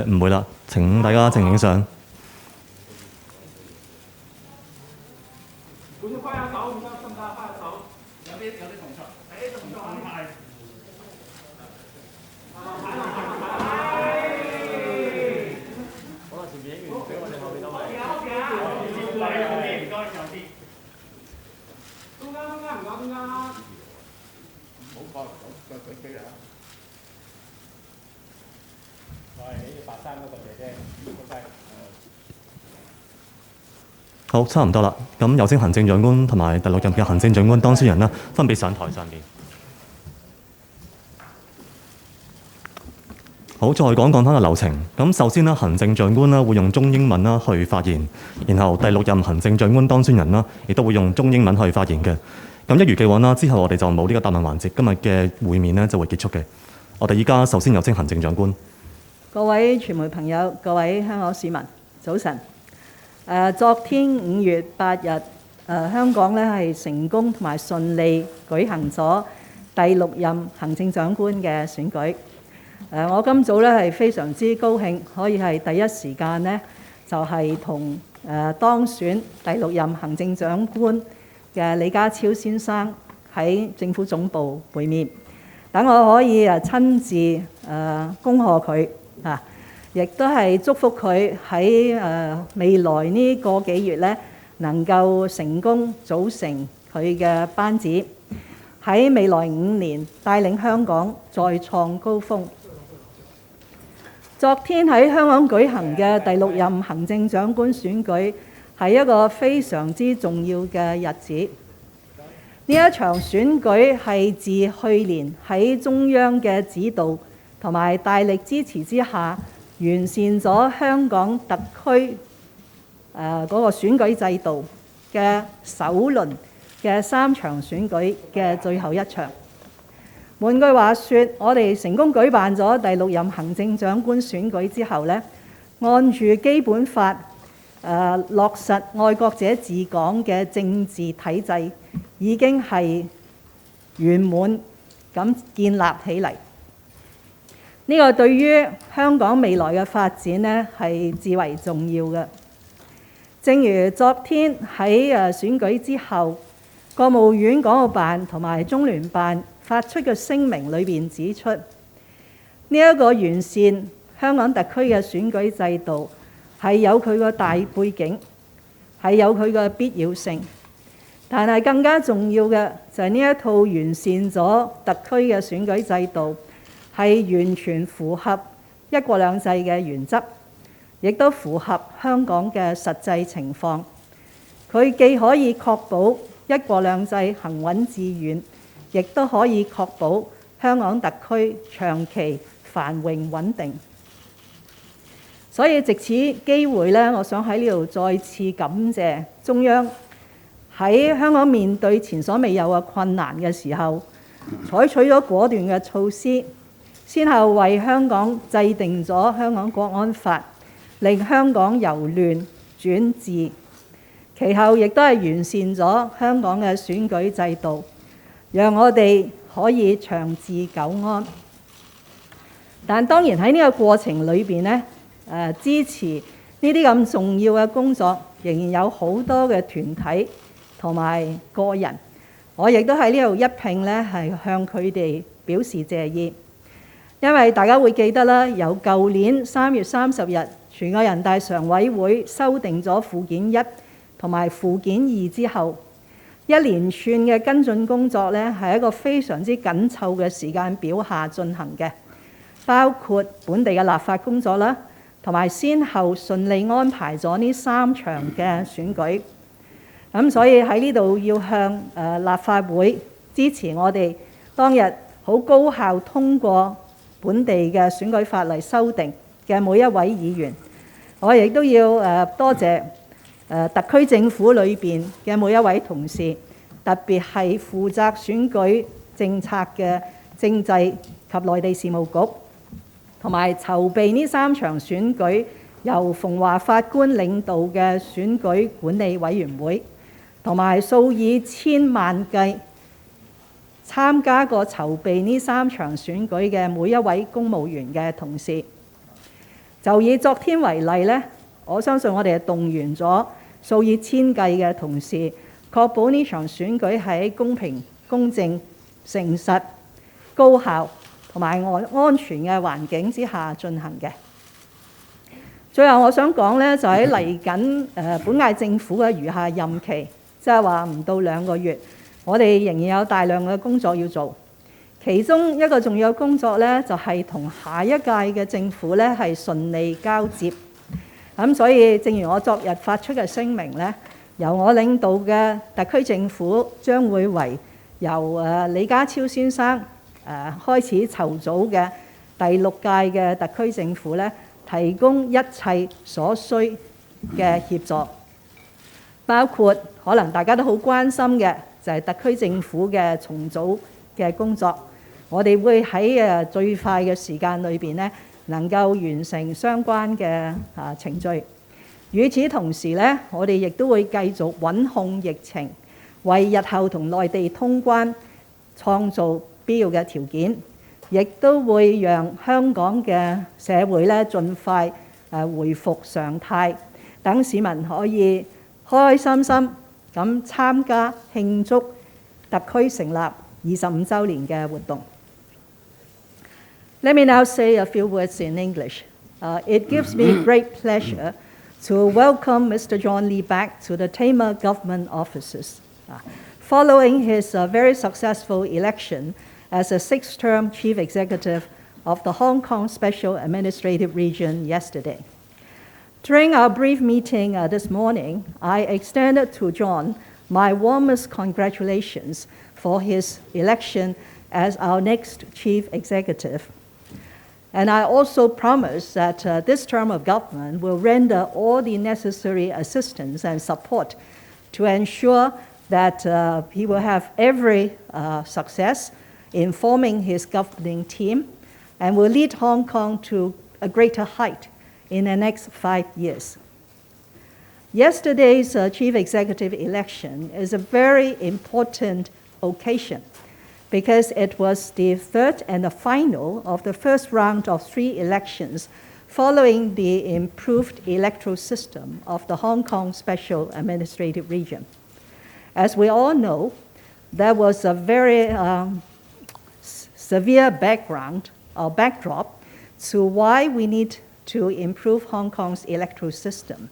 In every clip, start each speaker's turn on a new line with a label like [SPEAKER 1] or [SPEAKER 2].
[SPEAKER 1] 唔會啦，請大家靜影相。
[SPEAKER 2] 觀眾揮下手，唔該，得唔得？揮下手。有啲動作。動作安排。好啦，前面影完，俾我哋後面攞嚟。後面，唔該，右啲。中間，唔該，中間。唔好過，再舉機啦。我係白衫嗰個姐姐，好嘅。
[SPEAKER 1] 好，差唔多啦。咁有請行政長官同埋第六任嘅行政長官當選人啦，分別上台上邊。好，再講翻個流程。咁首先呢，行政長官啦會用中英文啦去發言，然後第六任行政長官當選人啦，亦都會用中英文去發言嘅。咁一如既往啦，之後我哋就冇呢個答問環節，今日嘅會面呢就會結束嘅。我哋依家首先有請行政長官。
[SPEAKER 3] 各位傳媒朋友，各位香港市民，早晨。昨天5月8日，香港咧係成功同埋順利舉行咗第6任行政長官嘅選舉。我今早咧係非常之高興，可以係第一時間呢就係同當選第6任行政長官嘅李家超先生喺政府總部會面，等我可以親自恭賀佢啊！亦都係祝福佢喺未來呢個幾月咧，能夠成功組成佢嘅班子，喺未來5年帶領香港再創高峰。昨天喺香港舉行嘅第6任行政長官選舉係一個非常之重要嘅日子。呢一場選舉係自去年喺中央嘅指導同埋大力支持之下，完善咗香港特區嗰個選舉制度嘅首輪嘅3場選舉嘅最後一場。換句話說，我哋成功舉辦咗第6任行政長官選舉之後呢，按住基本法落實愛國者治港嘅政治體制已經係圓滿咁建立起嚟。呢個對於香港未來嘅發展呢係至為重要嘅。正如昨天喺選舉之後，國務院港澳辦同埋中聯辦發出嘅聲明裏邊指出，呢一個完善香港特區嘅選舉制度係有佢個大背景，係有佢嘅必要性。但係更加重要嘅就係呢一套完善咗特區嘅選舉制度，係完全符合一國兩制嘅原則，亦都符合香港嘅實際情況。佢既可以確保一國兩制行穩致遠，亦都可以確保香港特區長期繁榮穩定。所以藉此機會呢，我想喺呢度再次感謝中央喺香港面對前所未有嘅困難嘅時候，採取咗果斷嘅措施，先後為香港制定咗香港國安法，令香港由亂轉治，其後亦都係完善咗香港嘅選舉制度，讓我哋可以長治久安。但當然喺呢個過程裏邊呢，支持呢啲咁重要嘅工作，仍然有好多嘅團體同埋個人，我亦都喺呢度一併呢係向佢哋表示謝意。因為大家會記得啦，由舊年3月30日全國人大常委會修訂咗附件1同埋附件2之後，一連串嘅跟進工作呢係一個非常之緊湊嘅時間表下進行嘅，包括本地嘅立法工作啦，同埋先後順利安排咗呢3場嘅選舉。咁所以喺呢度要向立法會支持我哋當日好高效通過本地嘅選舉法例修訂嘅每一位議員，我亦都要多謝特區政府裏邊嘅每一位同事，特別係負責選舉政策嘅政制及內地事務局，同埋籌備呢3場選舉由馮驊法官領導嘅選舉管理委員會，同埋數以千萬計參加過籌備呢3場選舉嘅每一位公務員嘅同事。就以昨天為例呢，我相信我哋係動員咗數以千計嘅同事，確保呢場選舉喺公平、公正、誠實、高效同埋安全嘅環境之下進行嘅。最後我想講呢，就喺嚟緊本屆政府嘅餘下任期，即係話唔到2個月，我哋仍然有大量嘅工作要做。其中一個重要工作呢，就係同下一屆嘅政府呢係順利交接。所以正如我昨日發出嘅聲明呢，由我領導嘅特區政府將會為由李家超先生開始籌組嘅第6屆嘅特區政府呢，提供一切所需嘅協助，包括可能大家都好關心嘅就係特區政府嘅重組嘅工作。我哋會喺最快嘅時間裏邊呢，能夠完成相關嘅程序。與此同時呢，我哋亦都會繼續穩控疫情，為日後同內地通關創造必要嘅條件，亦都會讓香港嘅社會呢盡快回復常態，等市民可以開開心心咁參加慶祝特區成立25週年嘅活動。Let me now say a few words in English. It gives me great pleasure to welcome Mr. John Lee back to the Tamar government offices, following his very successful election as a 6th-term chief executive of the Hong Kong Special Administrative Region yesterday. During our brief meeting this morning, I extended to John my warmest congratulations for his election as our next chief executive. And I also promise that this term of government will render all the necessary assistance and support to ensure that he will have every success in forming his governing team and will lead Hong Kong to a greater height in the next 5 years. Yesterday's chief executive election is a very important occasion because it was the third and the final of the first round of 3 elections following the improved electoral system of the Hong Kong Special Administrative Region. As we all know, there was a very severe backdrop to why we need to improve Hong Kong's electoral system.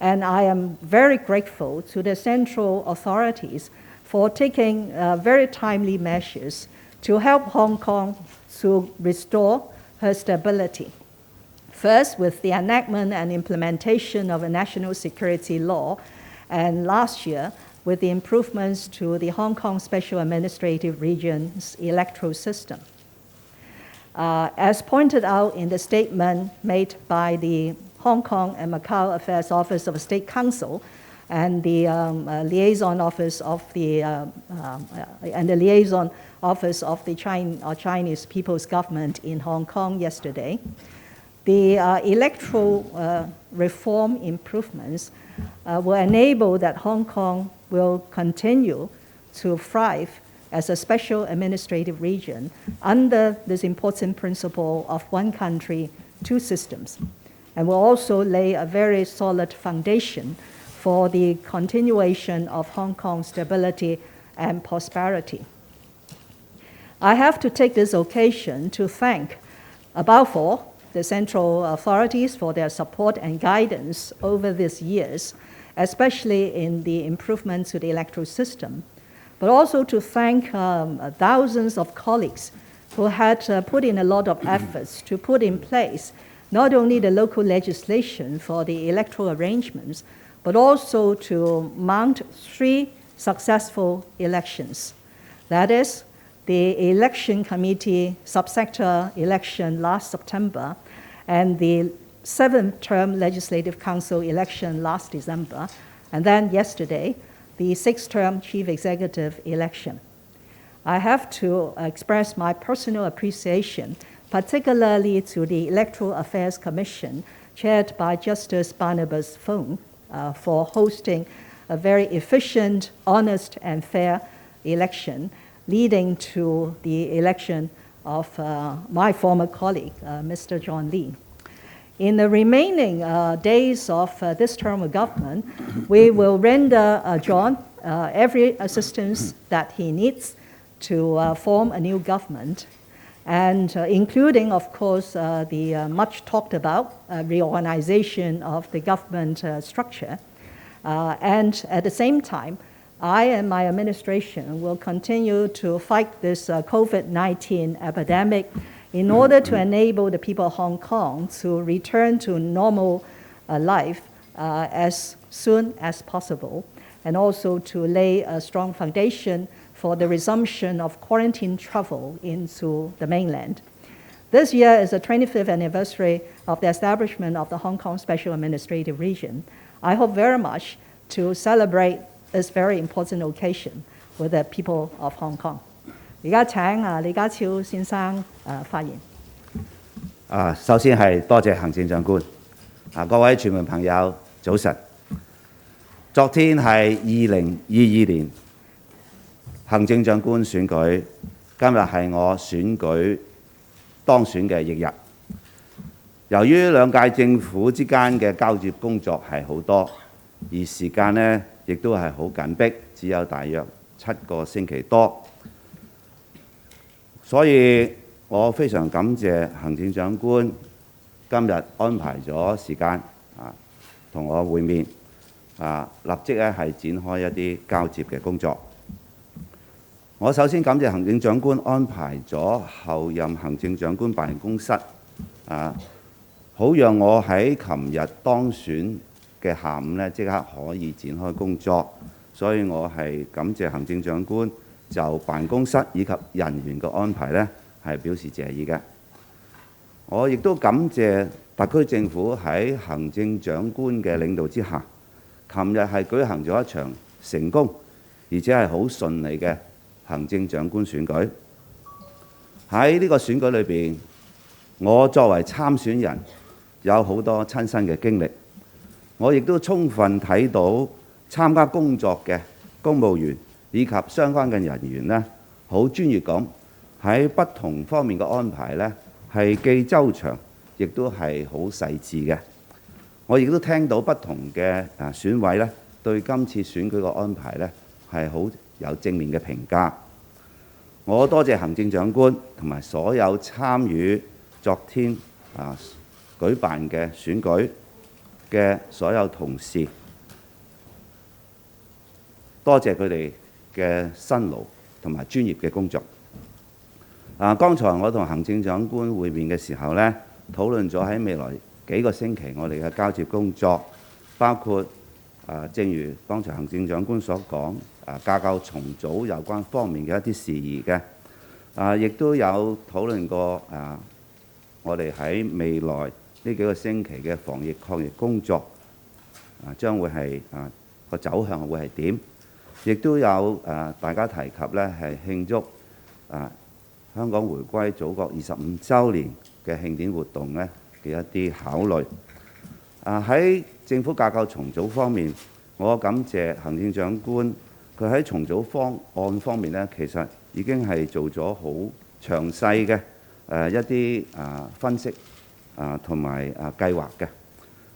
[SPEAKER 3] And I am very grateful to the central authorities for taking very timely measures to help Hong Kong to restore her stability. First, with the enactment and implementation of a national security law, and last year, with the improvements to the Hong Kong Special Administrative Region's electoral system. As pointed out in the statement made by the Hong Kong and Macau Affairs Office of the State Council and the liaison office of the Chinese People's Government in Hong Kong yesterday, the electoral reform improvements will enable that Hong Kong will continue to thrive as a special administrative region under this important principle of one country, 2 systems, and will also lay a very solid foundation for the continuation of Hong Kong's stability and prosperity. I have to take this occasion to thank, above all, the central authorities for their support and guidance over these years, especially in the improvements to the electoral system, but also to thank thousands of colleagues who had put in a lot of efforts to put in place not only the local legislation for the electoral arrangements, but also to mount 3 successful elections. That is, the election committee subsector election last September and the 7th-term Legislative Council election last December, and then yesterday, the 6th-term Chief Executive election. I have to express my personal appreciation, particularly to the Electoral Affairs Commission, chaired by Justice Barnabas Fung, for hosting a very efficient, honest, and fair election, leading to the election of my former colleague, Mr. John Lee. In the remaining days of this term of government, we will render John every assistance that he needs to form a new government, and including, of course, the much talked about reorganization of the government structure. And at the same time, I and my administration will continue to fight this COVID-19 epidemic in order to enable the people of Hong Kong to return to normal life as soon as possible, and also to lay a strong foundation for the resumption of quarantine travel into the mainland. This year is the 25th anniversary of the establishment of the Hong Kong Special Administrative Region. I hope very much to celebrate this very important occasion with the people of Hong Kong. 而家請李家超先生發言。
[SPEAKER 4] 首先係多謝行政長官。各位傳媒朋友，早晨。昨天係2022年行政長官選舉，今日係我選舉當選嘅翌日。由於兩屆政府之間嘅交接工作係好多，而時間呢亦都係好緊迫，只有大約7個星期多。所以我非常感謝行政長官今日安排咗時間同我會面，立即咧係展開一啲交接嘅工作。我首先感謝行政長官安排咗候任行政長官辦公室，好讓我喺琴日當選嘅下午咧即刻可以展開工作，所以我係感謝行政長官就辦公室以及人員嘅安排咧係表示謝意嘅。我亦都感謝特區政府喺行政長官嘅領導之下，琴日係舉行咗一場成功而且係好順利嘅行政長官選舉。喺呢個選舉裏邊，我作為參選人有好多親身嘅經歷，我亦都充分睇到參加工作嘅公務員以及相關嘅人員呢，好專業咁喺不同方面嘅安排呢，係既周詳，亦都係好細緻嘅。我亦都聽到不同嘅選委呢，對今次選舉嘅安排呢，係好有正面嘅評價。我多謝行政長官同埋所有參與昨天舉辦嘅選舉嘅所有同事，多謝佢哋嘅辛勞同埋專業嘅工作。剛才我同行政長官會面嘅時候呢，討論咗喺未來幾個星期我哋嘅交接工作，包括正如剛才行政長官所講，架構重組有關方面嘅一啲事宜嘅，亦都有討論過我哋喺未來呢幾個星期嘅防疫抗疫工作將會係個走向會係點，亦都有大家提及呢係慶祝香港回歸祖國25週年嘅慶典活動呢嘅一啲考慮。喺政府架構重組方面，我感謝行政長官，佢喺重組方案方面呢，其實已經係做咗好詳細嘅一啲分析同埋計劃嘅。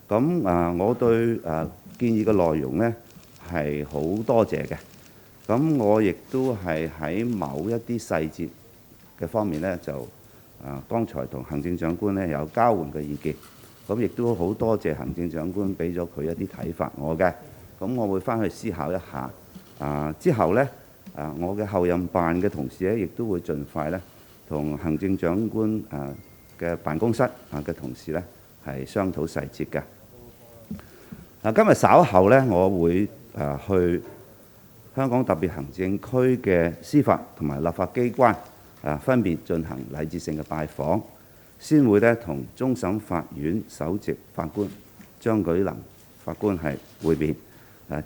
[SPEAKER 4] 咁我對建議嘅內容呢係好多謝嘅。咁我亦都係喺某一啲細節嘅方面呢，就剛才同行政長官呢有交換嘅意見。咁亦都好多謝行政長官俾咗佢一啲睇法我嘅。咁我會翻去思考一下。之後呢，我嘅後任辦嘅同事呢，亦都會盡快呢同行政長官嘅辦公室嘅同事呢係商討細節嘅。今日稍後呢，我會去香港特別行政區嘅司法同埋立法機關分別進行禮節性嘅拜訪，先會呢同終審法院首席法官張舉能法官係會面。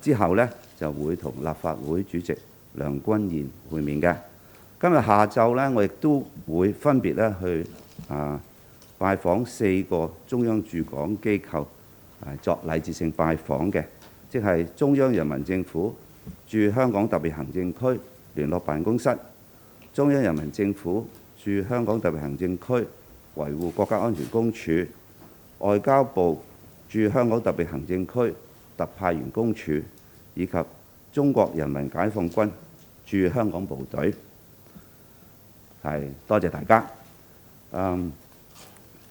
[SPEAKER 4] 之後呢，就會同立法會主席梁君彥會面嘅。今日下晝呢，我亦都會分別呢去拜訪4個中央駐港機構作禮節性拜訪嘅，即係中央人民政府駐香港特別行政區聯絡辦公室、中央人民政府駐香港特別行政區維護國家安全公署、外交部駐香港特別行政區特派員公署，以及中國人民解放軍駐香港部隊。係多謝大家。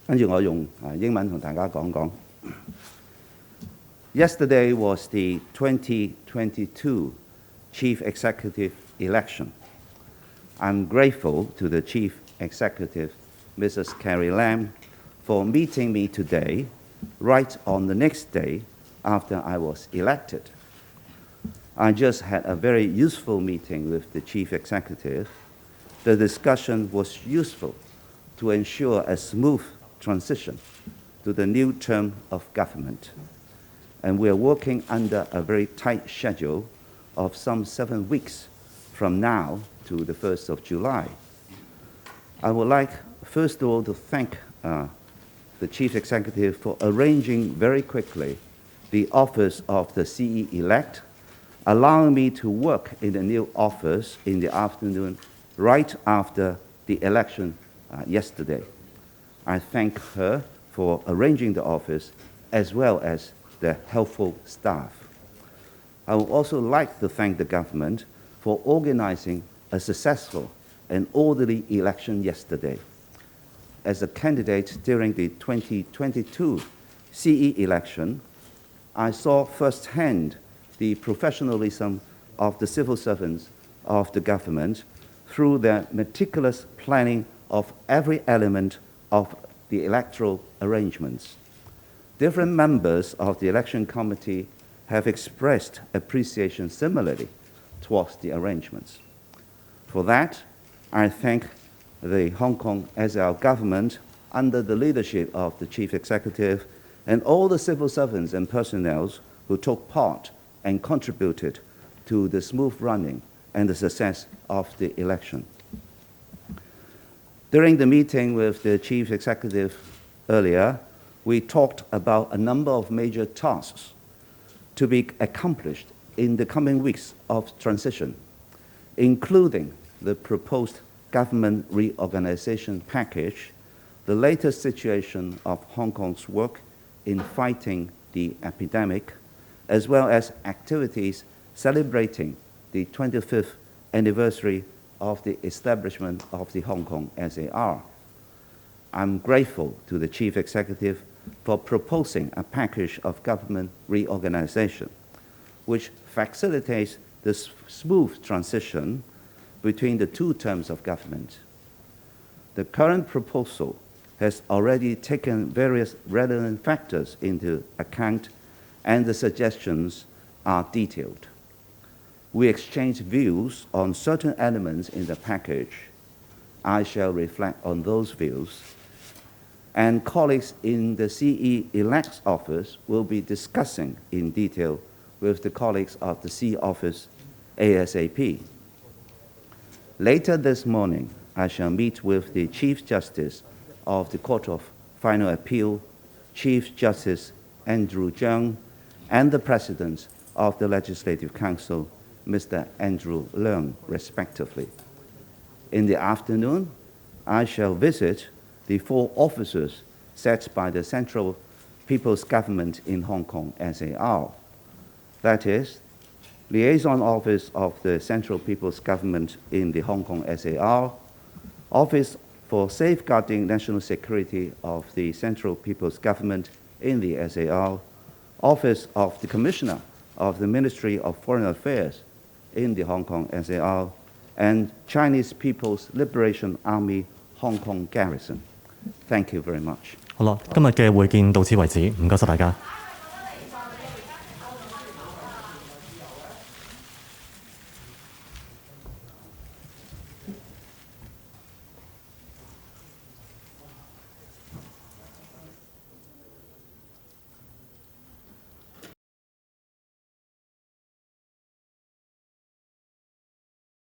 [SPEAKER 4] 跟住我用英文同大家講講。Yesterday was the 2022 Chief Executive election. I'm grateful to the Chief Executive, Mrs. Carrie Lam, for meeting me today, right on the next day after I was elected. I just had a very useful meeting with the Chief Executive. The discussion was useful to ensure a smooth transition to the new term of government. And we are working under a very tight schedule of some 7 weeks from now to the 1st of July. I would like, first of all, to thank the Chief Executive for arranging very quickly the office of the CE-elect, allowing me to work in the new office in the afternoon right after the election yesterday. I thank her for arranging the office as well as the helpful staff. I would also like to thank the government for organizing a successful and orderly election yesterday. As a candidate during the 2022 CE election, I saw firsthand the professionalism of the civil servants of the government through their meticulous planning of every element of the electoral arrangements. Different members of the election committee have expressed appreciation similarly towards the arrangements. For that, I thank the Hong Kong SAR government under the leadership of the Chief Executive and all the civil servants and personnel who took part and contributed to the smooth running and the success of the election. During the meeting with the Chief Executive earlier, we talked about a number of major tasks to be accomplished in the coming weeks of transition, including the proposed government reorganization package, the latest situation of Hong Kong's work in fighting the epidemic, as well as activities celebrating the 25th anniversary of the establishment of the Hong Kong SAR. I'm grateful to the Chief Executive for proposing a package of government reorganization, which facilitates the smooth transition between the two terms of government. The current proposal has already taken various relevant factors into account, and the suggestions are detailed. We exchanged views on certain elements in the package. I shall reflect on those views, and colleagues in the CE-elect's office will be discussing in detail with the colleagues of the CE office ASAP. Later this morning, I shall meet with the Chief Justice of the Court of Final Appeal, Chief Justice Andrew Cheung, and the President of the Legislative Council, Mr. Andrew Leung, respectively. In the afternoon, I shall visit the 4 offices set by the Central People's Government in Hong Kong SAR. That is, Liaison Office of the Central People's Government in the Hong Kong SAR, Office for Safeguarding National Security of the Central People's Government in the SAR, Office of the Commissioner of the Ministry of Foreign Affairs in the Hong Kong SAR, and Chinese People's Liberation Army Hong Kong Garrison. Thank you very much.
[SPEAKER 1] 好啦，今日嘅會見到此為止，唔該晒大家。